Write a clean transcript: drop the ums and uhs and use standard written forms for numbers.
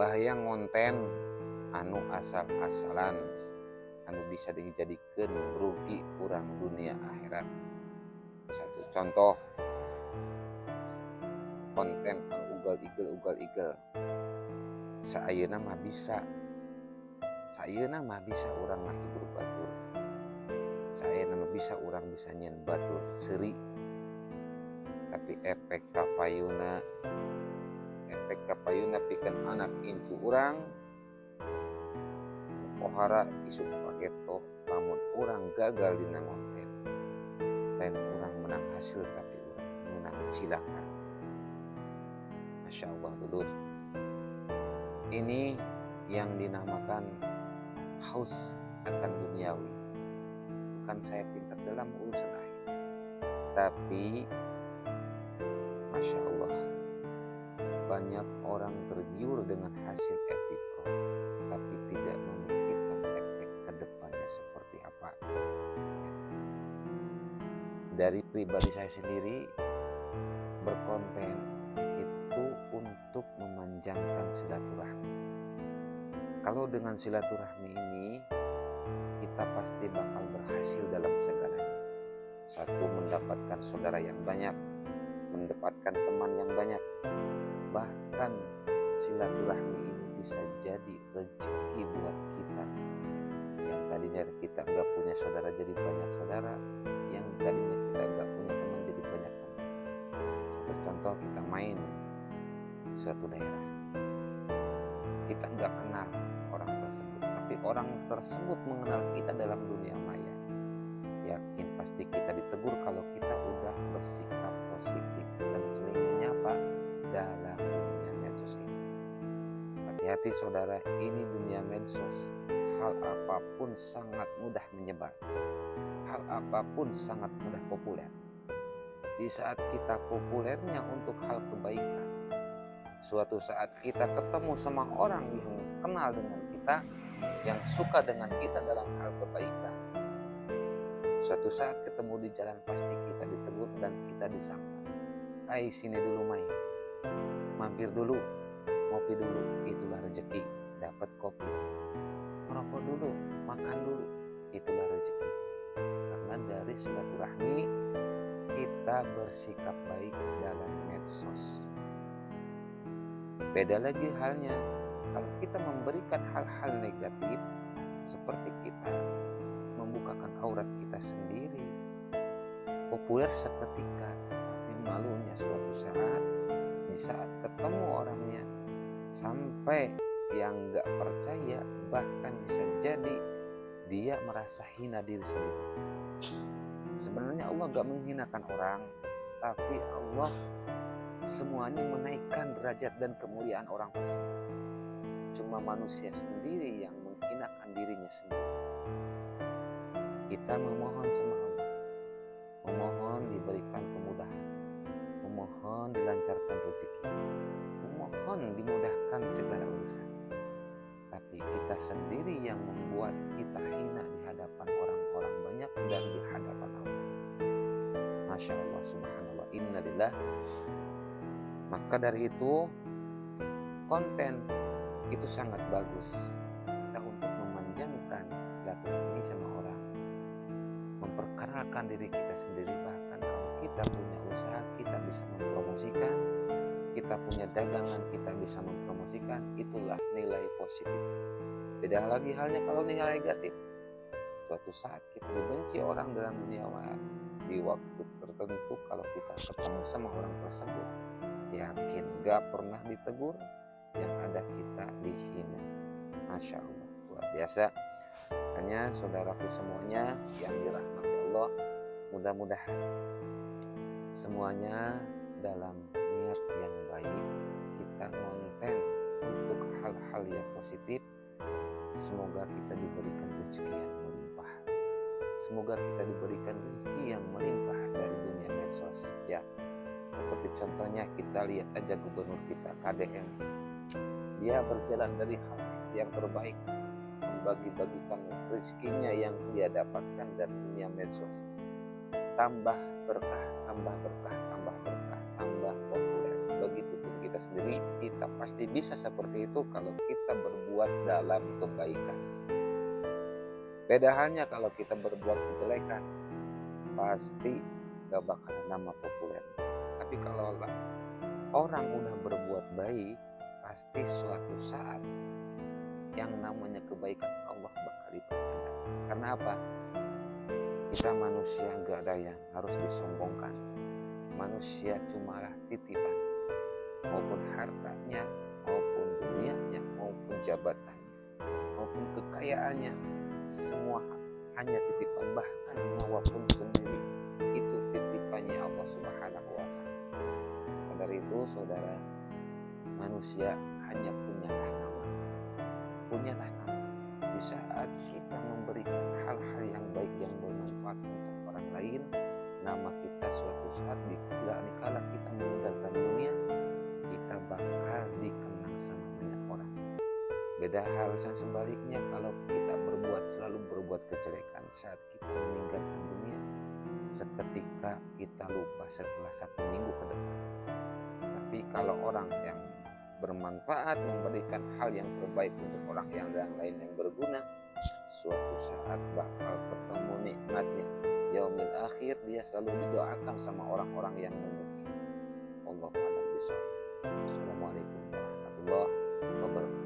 bahaya ngonten anu asal-asalan anu bisa dijadikan rugi urang dunia akhirat. Satu contoh, konten anu ugal-igel sayeuna mah bisa urang ngahibur batur, sayeuna mah bisa urang bisa nyen batur seuri, tapi efek kapayuna pikeun anak incu urang pohara isuk pageto lamun urang gagal dina ngonten. Lain urang menang hasil tapi urang menang cilaka. Masya Allah dulur, ini yang dinamakan haus akan duniawi. Bukan saya pintar dalam urusan akhir, tapi Masya Allah, banyak orang tergiur dengan hasil epipro, tapi tidak memikirkan efek kedepannya seperti apa. Dari pribadi saya sendiri, berkonten itu untuk memanjangkan silaturahmi. Kalau dengan silaturahmi ini, kita pasti bakal berhasil dalam segalanya. Satu, mendapatkan saudara yang banyak, mendapatkan teman yang banyak. Bahkan silaturahmi ini bisa jadi rezeki buat kita. Yang tadinya kita nggak punya saudara jadi banyak saudara, yang tadinya kita nggak punya teman jadi banyak teman. Satu contoh, kita main suatu daerah, kita nggak kenal orang tersebut, tapi orang tersebut mengenal kita dalam dunia maya. Yakin pasti kita ditegur kalau kita udah bersikap positif dan saling menyapa dalam dunia medsos ini. Hati-hati saudara, ini dunia medsos. Hal apapun sangat mudah menyebar. Hal apapun sangat mudah populer. Di saat kita populernya untuk hal kebaikan, suatu saat kita ketemu sama orang yang kenal dengan kita, yang suka dengan kita dalam hal kebaikan, suatu saat ketemu di jalan pasti kita ditegur dan kita disapa. Hai, sini dulu main, mampir dulu, ngopi dulu, itulah rezeki. Dapat kopi, merokok dulu, makan dulu, itulah rezeki. Karena dari silaturahmi kita bersikap baik dalam medsos. Beda lagi halnya kalau kita memberikan hal-hal negatif, seperti kita membukakan aurat kita sendiri, populer seketika, tapi malunya suatu saat, di saat ketemu orangnya, sampai yang gak percaya, bahkan bisa jadi dia merasa hina diri sendiri. Sebenarnya Allah gak menghinakan orang, tapi Allah semuanya menaikkan derajat dan kemuliaan orang tersebut. Cuma manusia sendiri yang menghinakan dirinya sendiri. Kita memohon sama Allah, memohon diberikan kemudahan, memohon dilancarkan rezeki, memohon dimudahkan segala urusan. Tapi kita sendiri yang membuat kita hina di hadapan orang-orang banyak dan di hadapan Allah. Masya Allah, subhanallah, innalillah. Maka dari itu, konten itu sangat bagus kita untuk memanjangkan silaturahmi sama orang, memperkenalkan diri kita sendiri. Bahkan kalau kita punya usaha, kita bisa mempromosikan, kita punya dagangan, kita bisa mempromosikan, itulah nilai positif. Beda lagi halnya kalau nilai negatif. Suatu saat kita dibenci orang dalam dunia maya, di waktu tertentu kalau kita ketemu sama orang tersebut, yakin gak pernah ditegur, yang ada kita dihina. Masya Allah, luar biasa. Hanya saudaraku semuanya yang dirahmati Allah, mudah-mudahan semuanya dalam niat yang baik, kita konten untuk hal-hal yang positif. Semoga kita diberikan rezeki yang melimpah, semoga kita diberikan rezeki yang melimpah dari dunia medsos. Ya, seperti contohnya kita lihat aja gubernur kita KDM, dia berjalan dari hal yang terbaik, membagi-bagikan rezekinya yang dia dapatkan dari dunia medsos. Tambah berkah, tambah berkah, tambah berkah, tambah populer. Begitu pun kita sendiri, kita pasti bisa seperti itu kalau kita berbuat dalam kebaikan. Beda halnya kalau kita berbuat kejelekan, pasti gak bakal nama populer. Tapi kalau orang udah berbuat baik, pasti suatu saat yang namanya kebaikan Allah bakal lipat ganda. Karena apa? Kita manusia gak ada yang harus disombongkan. Manusia cumalah titipan, maupun hartanya, maupun dunianya, maupun jabatannya, maupun kekayaannya, semua hanya titipan. Bahkan nyawa pun sendiri itu titipannya Allah Subhanahu wa Ta'ala. Dari itu saudara, manusia hanya punyalah nama. Di saat kita memberikan hal-hal yang baik yang bermanfaat untuk orang lain, nama kita suatu saat dikala kita meninggalkan dunia, kita bakal dikenang sama banyak orang. Beda hal yang sebaliknya, kalau kita selalu berbuat kejelekan, saat kita meninggalkan dunia, seketika kita lupa setelah 1 minggu ke depan. Tapi kalau orang yang bermanfaat, memberikan hal yang terbaik untuk orang yang lain yang berguna, suatu saat bakal ketemu nikmatnya. Yaumil akhir, dia selalu didoakan sama orang-orang yang menyukai. Allahu a'lam bishawab. Assalamualaikum warahmatullahi wabarakatuh.